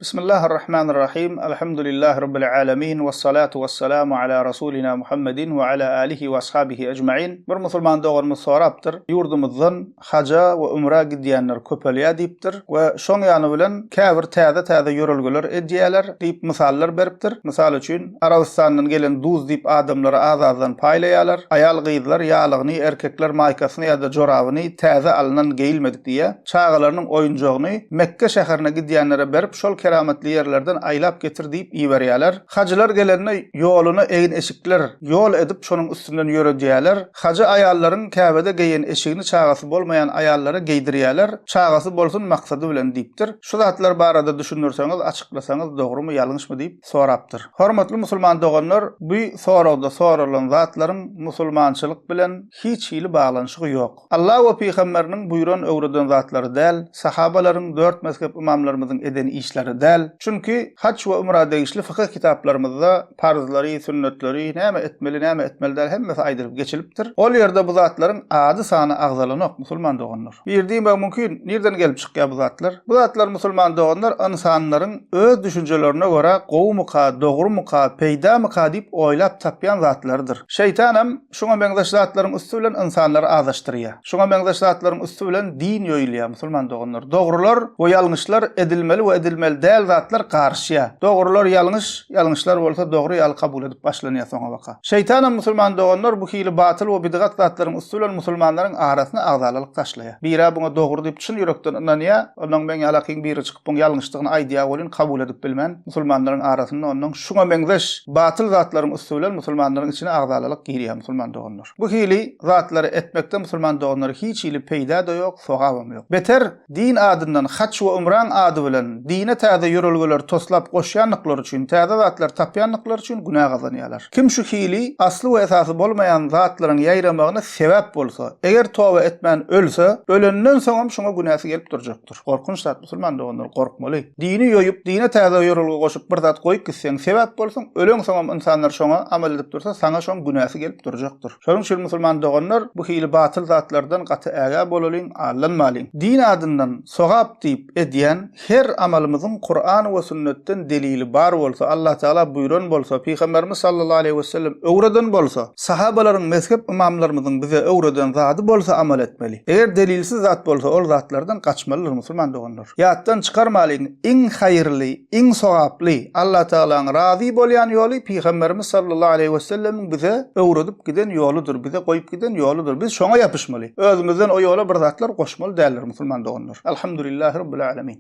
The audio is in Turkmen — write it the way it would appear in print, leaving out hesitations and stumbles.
Bismillahirrahmanirrahim. Elhamdülillahi Rabbil alamin. Vessalatu vesselamu ala rasulina Muhammedin ve ala alihi ve ashabihi ecmaîn. Bir musulman doğurmuz soraptır. Yurdumuzdan haja we umra gidiyenler köpelýär diýipdir we şoň ýany bilen käbir täze ýörelgeler edýärler diýip misallar beripdir. Misal üçin Arabistanyň gelen duz diýip adamlara azazdan paýlaýarlar. Aýal gyzlar ýalygyny, erkekler maýkasyny ýa-da jorabyny täze alynan geýilmedik diýe çağalarynyň oýunjagyny Mekke şäherine gidiyenlere berip şol kerametli yerlerden aylap getir diýip iýerýärler. Hacılar gelende ýoluny egin eşikler ýol edip şonuň üstünden ýöredýärler. Hacı aýallaryň Käbede geýen eşigini çagasy bolmaýan aýallara geýdirýärler. Çagasy bolsun maksady bilen diýipdir. Şu zatlar barada düşünürseňiz, açyklasaňyz dogrymy ýalňyşmy diýip sorapdyr. Hormatly musulman doganlar, bu sorawda soralan zatlaryň musulmançylyk bilen hiç hili baglanyşy ýok. Allah we Peýgamberiniň buýran öwreden zatlary däl, sahabalaryň 4 mezhep imamlarymyzyň eden işleri däl. Çünki hac we umra degişli fıkıh kitaplarymyzda farzlary, sünnetleri, näme etmeli, näme etmeli däl hemmesi aýdyryp geçilipdir. Ol ýerde bu zatlaryň ady sany agzalanok musulman doganlar. Birdiň mümkin nerden gelip çykýar bu zatlar? Bu zatlar musulman doganlar insanlaryň öz düşünjelerine göre gowmuka, dogrymuka, peýdamyka diýip oýlap tapýan zatlardyr. Şeytanam şoňa beňzeş zatlaryň üstü bilen insanlary azaşdyrýar. Şoňa beňzeş zatlaryň üstü bilen din ýoýulýar musulman doganlar. Dogrular we ýalňyşlar edilmeli we edilmeli däl zatlar garşýa. Dogrular ýalňyş, ýalňyşlar bolsa dogry ýaly kabul edip başlanýar soňa baka. Şeytanam musulman doganlar bu hili batyl we bidgat zatlaryň üstü bilen musulmanlaryň arasyna agzalyk taşlaýar. Bira buňa dogry diýip çyn ýürekden inanýar, ondan meň ýalakyň biri çykyp buň ýalňyşlygyny aýdýar bolyn kabul edip bilmän. Musulmanlaryň arasynda ondan şoňa beňzeş batyl zatlaryň üstü bilen musulmanlaryň içine agzalyk girýär musulman doganlar. Bu hili zatlary etmekde musulman doganlar hiç hili peýda da ýok, sogabam ýok. Beter din adyndan hac we umran ady bilen dine täze ýörelgeler toslap goşýanlyklar üçin, täze zatlar tapýanlyklar üçin günah gazanýarlar. Kim şu hili asly we esasy bolmaýan zatlaryň ýaýramagyna sebäp bolsa, eger toba etmän ölse, ölenden soňam şoňa günäsi gelip durjakdyr. Gorkunç zat musulman doganlar gorkmaly. Dini ýoýup, dine täze ýörelge goşup bir zat goýup gitseň sebäp bolsaň, ölen soňam insanlar şoňa amal edip dursa, saňa şoň günäsi gelip durjakdyr. Şonuň üçin musulman doganlar bu hili batyl zatlardan gaty äga bolalyň, allanmalyň. Din adyndan sogap diýip edýän her amalymyzyň Kur'an we sünnetden delili bar bolsa, Allah Taala buýran bolsa, Peýgamberimiz sallallahu aleyhi ve sellem öwreden bolsa, sahabalaryň mezhep imamlarymyzyň bize öwreden zady bolsa amal etmeli. Eger delilsiz zat bolsa, ol zatlardan kaçmalydyr musulman doganlar. Ýatdan çykarmalyň iň haýyrly, iň sowaply, Allah Taala'ň razy bolýan ýoly Peýgamberimiz sallallahu aleyhi ve sellem bize öwredip giden ýoludur, bize goýup giden ýoludur. Biz şoňa ýapyşmaly. Özümizden o ýola bir zatlar goşmaly däldir musulman doganlar. Elhamdülillahi Rabbil alamin.